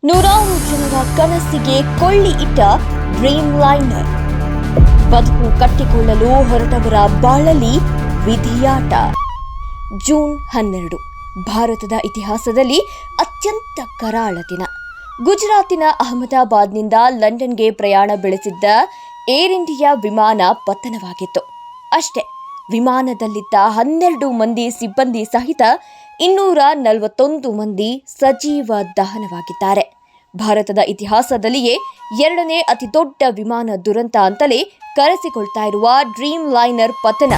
ನೂರಾರು ಜನರ ಕನಸಿಗೆ ಕೊಳ್ಳಿ ಇಟ್ಟ ಡ್ರೀಮ್ ಲೈನರ್. ಬದುಕು ಕಟ್ಟಿಕೊಳ್ಳಲು ಹೊರಟವರ ಬಾಳಲ್ಲಿ ವಿಧಿಯಾಟ. ಜೂನ್ 12 ಭಾರತದ ಇತಿಹಾಸದಲ್ಲಿ ಅತ್ಯಂತ ಕರಾಳ ದಿನ. ಗುಜರಾತಿನ ಅಹಮದಾಬಾದ್ನಿಂದ ಲಂಡನ್ಗೆ ಪ್ರಯಾಣ ಬೆಳೆಸಿದ್ದ ಏರ್ ಇಂಡಿಯಾ ವಿಮಾನ ಪತನವಾಗಿತ್ತು. ಅಷ್ಟೇ, ವಿಮಾನದಲ್ಲಿದ್ದ 12 ಮಂದಿ ಸಿಬ್ಬಂದಿ ಸಹಿತ 241 ಮಂದಿ ಸಜೀವ ದಹನವಾಗಿದ್ದಾರೆ. ಭಾರತದ ಇತಿಹಾಸದಲ್ಲಿಯೇ 2ನೇ ಅತಿದೊಡ್ಡ ವಿಮಾನ ದುರಂತ ಅಂತಲೇ ಕರೆಸಿಕೊಳ್ತಾ ಇರುವ ಡ್ರೀಮ್ ಲೈನರ್ ಪತನ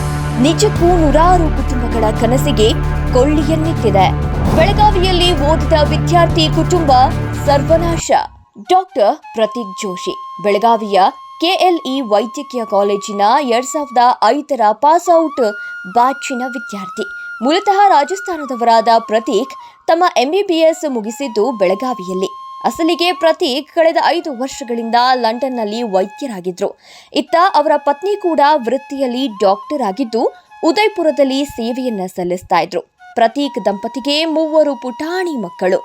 ನಿಜಕ್ಕೂ ನೂರಾರು ಕುಟುಂಬಗಳ ಕನಸಿಗೆ ಕೊಳ್ಳಿಯನ್ನಿಟ್ಟಿದೆ. ಬೆಳಗಾವಿಯಲ್ಲಿ ಓದಿದ ವಿದ್ಯಾರ್ಥಿ ಕುಟುಂಬ ಸರ್ವನಾಶ. ಡಾಕ್ಟರ್ ಪ್ರತೀಕ್ ಜೋಶಿ ಬೆಳಗಾವಿಯ ಕೆಎಲ್ಇ ವೈದ್ಯಕೀಯ ಕಾಲೇಜಿನ 2005ರ ಪಾಸ್ಔಟ್ ಬ್ಯಾಚಿನ ವಿದ್ಯಾರ್ಥಿ. ಮೂಲತಃ ರಾಜಸ್ಥಾನದವರಾದ ಪ್ರತೀಕ್ ತಮ್ಮ ಎಂಬಿಬಿಎಸ್ ಮುಗಿಸಿದ್ದು ಬೆಳಗಾವಿಯಲ್ಲಿ. ಅಸಲಿಗೆ ಪ್ರತೀಕ್ ಕಳೆದ 5 ವರ್ಷಗಳಿಂದ ಲಂಡನ್ನಲ್ಲಿ ವೈದ್ಯರಾಗಿದ್ರು. ಇತ್ತ ಅವರ ಪತ್ನಿ ಕೂಡ ವೃತ್ತಿಯಲ್ಲಿ ಡಾಕ್ಟರ್ ಆಗಿದ್ದು ಉದಯಪುರದಲ್ಲಿ ಸೇವೆಯನ್ನ ಸಲ್ಲಿಸ್ತಾ ಇದ್ರು. ಪ್ರತೀಕ್ ದಂಪತಿಗೆ 3 ಪುಟಾಣಿ ಮಕ್ಕಳು.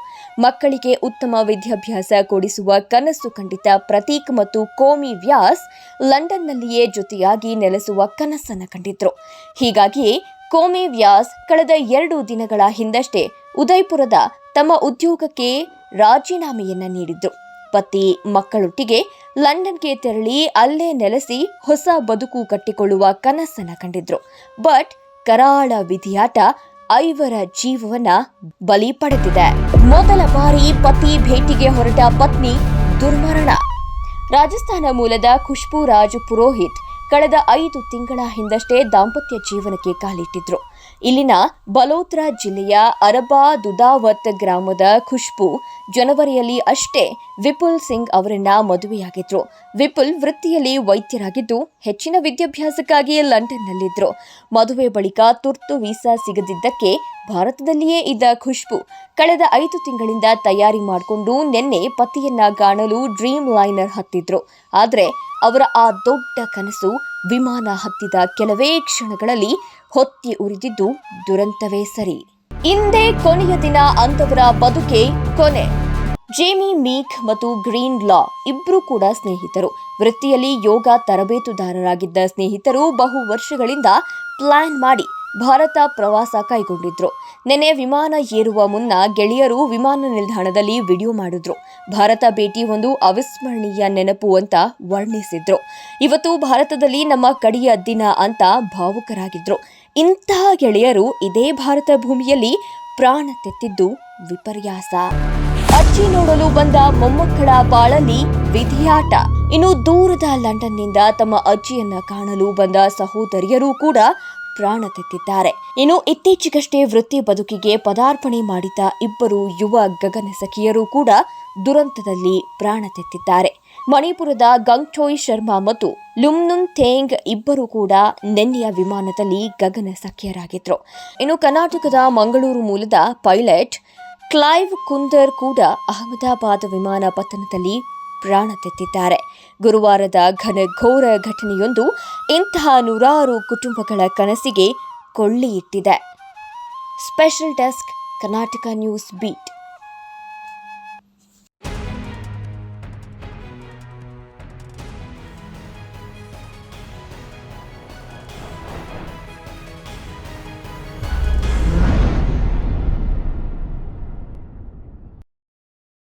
ಮಕ್ಕಳಿಗೆ ಉತ್ತಮ ವಿದ್ಯಾಭ್ಯಾಸ ಕೊಡಿಸುವ ಕನಸು ಕಂಡಿದ್ದ ಪ್ರತೀಕ್ ಮತ್ತು ಕೋಮಿ ವ್ಯಾಸ್ ಲಂಡನ್ನಲ್ಲಿಯೇ ಜೊತೆಯಾಗಿ ನೆಲೆಸುವ ಕನಸನ್ನು ಕಂಡಿದ್ರು. ಹೀಗಾಗಿಯೇ ಕೋಮಿ ವ್ಯಾಸ್ ಕಳೆದ 2 ದಿನಗಳ ಹಿಂದಷ್ಟೇ ಉದಯಪುರದ ತಮ್ಮ ಉದ್ಯೋಗಕ್ಕೆ ರಾಜೀನಾಮೆಯನ್ನ ನೀಡಿದ್ರು. ಪತಿ ಮಕ್ಕಳೊಟ್ಟಿಗೆ ಲಂಡನ್ಗೆ ತೆರಳಿ ಅಲ್ಲೇ ನೆಲೆಸಿ ಹೊಸ ಬದುಕು ಕಟ್ಟಿಕೊಳ್ಳುವ ಕನಸನ್ನ ಕಂಡಿದ್ರು. ಬಟ್ ಕರಾಳ ವಿಧಿಯಾಟ 5 ಜೀವವನ್ನ ಬಲಿ ಪಡೆದಿದೆ. ಮೊದಲ ಬಾರಿ ಪತಿ ಭೇಟಿಗೆ ಹೊರಟ ಪತ್ನಿ ದುರ್ಮರಣ. ರಾಜಸ್ಥಾನ ಮೂಲದ ಖುಷ್ಬೂ ರಾಜ್ ಪುರೋಹಿತ್ ಕಳೆದ 5 ತಿಂಗಳ ಹಿಂದಷ್ಟೇ ದಾಂಪತ್ಯ ಜೀವನಕ್ಕೆ ಕಾಲಿಟ್ಟಿದ್ರು. ಇಲ್ಲಿನ ಬಲೋತ್ರಾ ಜಿಲ್ಲೆಯ ಅರಬಾ ದುದಾವತ್ ಗ್ರಾಮದ ಖುಷ್ಬೂ ಜನವರಿಯಲ್ಲಿ ಅಷ್ಟೇ ವಿಪುಲ್ ಸಿಂಗ್ ಅವರನ್ನ ಮದುವೆಯಾಗಿದ್ರು. ವಿಪುಲ್ ವೃತ್ತಿಯಲ್ಲಿ ವೈದ್ಯರಾಗಿದ್ದು ಹೆಚ್ಚಿನ ವಿದ್ಯಾಭ್ಯಾಸಕ್ಕಾಗಿ ಲಂಡನ್ನಲ್ಲಿದ್ರು. ಮದುವೆ ಬಳಿಕ ತುರ್ತು ವೀಸಾ ಸಿಗದಿದ್ದಕ್ಕೆ ಭಾರತದಲ್ಲಿಯೇ ಇದ್ದ ಖುಷ್ಬೂ ಕಳೆದ 5 ತಿಂಗಳಿಂದ ತಯಾರಿ ಮಾಡಿಕೊಂಡು ನಿನ್ನೆ ಪತಿಯನ್ನ ಕಾಣಲು ಡ್ರೀಮ್ ಲೈನರ್ ಹತ್ತಿದ್ರು. ಆದ್ರೆ ಅವರ ಆ ದೊಡ್ಡ ಕನಸು ವಿಮಾನ ಹತ್ತಿದ ಕೆಲವೇ ಕ್ಷಣಗಳಲ್ಲಿ ಹೊತ್ತಿ ಉರಿದಿದ್ದು ದುರಂತವೇ ಸರಿ. ಇಂದೇ ಕೊನೆಯ ದಿನ ಅಂತವರ ಬದುಕೆ ಕೊನೆ. ಜೇಮಿ ಮೀಕ್ ಮತ್ತು ಗ್ರೀನ್ ಲಾ ಇಬ್ರು ಕೂಡ ಸ್ನೇಹಿತರು. ವೃತ್ತಿಯಲ್ಲಿ ಯೋಗ ತರಬೇತುದಾರರಾಗಿದ್ದ ಸ್ನೇಹಿತರು ಬಹು ವರ್ಷಗಳಿಂದ ಪ್ಲಾನ್ ಮಾಡಿ ಭಾರತ ಪ್ರವಾಸ ಕೈಗೊಂಡಿದ್ರು. ನೆನೆ ವಿಮಾನ ಏರುವ ಮುನ್ನ ಗೆಳೆಯರು ವಿಮಾನ ನಿಲ್ದಾಣದಲ್ಲಿ ವಿಡಿಯೋ ಮಾಡಿದ್ರು. ಭಾರತ ಭೇಟಿ ಒಂದು ಅವಿಸ್ಮರಣೀಯ ನೆನಪು ಅಂತ ವರ್ಣಿಸಿದ್ರು. ಇವತ್ತು ಭಾರತದಲ್ಲಿ ನಮ್ಮ ಕಡೆಯ ದಿನ ಅಂತ ಭಾವುಕರಾಗಿದ್ರು. ಇಂತಹ ಗೆಳೆಯರು ಇದೇ ಭಾರತ ಭೂಮಿಯಲ್ಲಿ ಪ್ರಾಣ ತೆತ್ತಿದ್ದು ವಿಪರ್ಯಾಸ. ಅಜ್ಜಿ ನೋಡಲು ಬಂದ ಮೊಮ್ಮಕ್ಕಳ ಬಾಳಲ್ಲಿ ವಿಧಿಯಾಟ. ಇನ್ನು ದೂರದ ಲಂಡನ್ನಿಂದ ತಮ್ಮ ಅಜ್ಜಿಯನ್ನ ಕಾಣಲು ಬಂದ ಸಹೋದರಿಯರು ಕೂಡ ಪ್ರಾಣ ತೆತ್ತಿದ್ದಾರೆ. ಇನ್ನು ಇತ್ತೀಚೆಗಷ್ಟೇ ವೃತ್ತಿ ಬದುಕಿಗೆ ಪದಾರ್ಪಣೆ ಮಾಡಿದ 2 ಯುವ ಗಗನಸಖಿಯರು ಕೂಡ ದುರಂತದಲ್ಲಿ ಪ್ರಾಣ ತೆತ್ತಿದ್ದಾರೆ. ಮಣಿಪುರದ ಗಂಗ್ಚೋಯ್ ಶರ್ಮಾ ಮತ್ತು ಲುಮ್ನುನ್ ಥೇಂಗ್ ಇಬ್ಬರು ಕೂಡ ನಿನ್ನೆಯ ವಿಮಾನದಲ್ಲಿ ಗಗನಸಖಿಯರಾಗಿದ್ರು. ಇನ್ನು ಕರ್ನಾಟಕದ ಮಂಗಳೂರು ಮೂಲದ ಪೈಲಟ್ ಕ್ಲೈವ್ ಕುಂದರ್ ಕೂಡ ಅಹಮದಾಬಾದ್ ವಿಮಾನ ಪತನದಲ್ಲಿ ಪ್ರಾಣ ತೆತ್ತಿದ್ದಾರೆ. ಗುರುವಾರದ ಘನಘೋರ ಘಟನೆಯೊಂದು ಇಂತಹ ನೂರಾರು ಕುಟುಂಬಗಳ ಕನಸಿಗೆ ಕೊಳ್ಳಿ ಇಟ್ಟಿದೆ. Special desk, Karnataka news beet.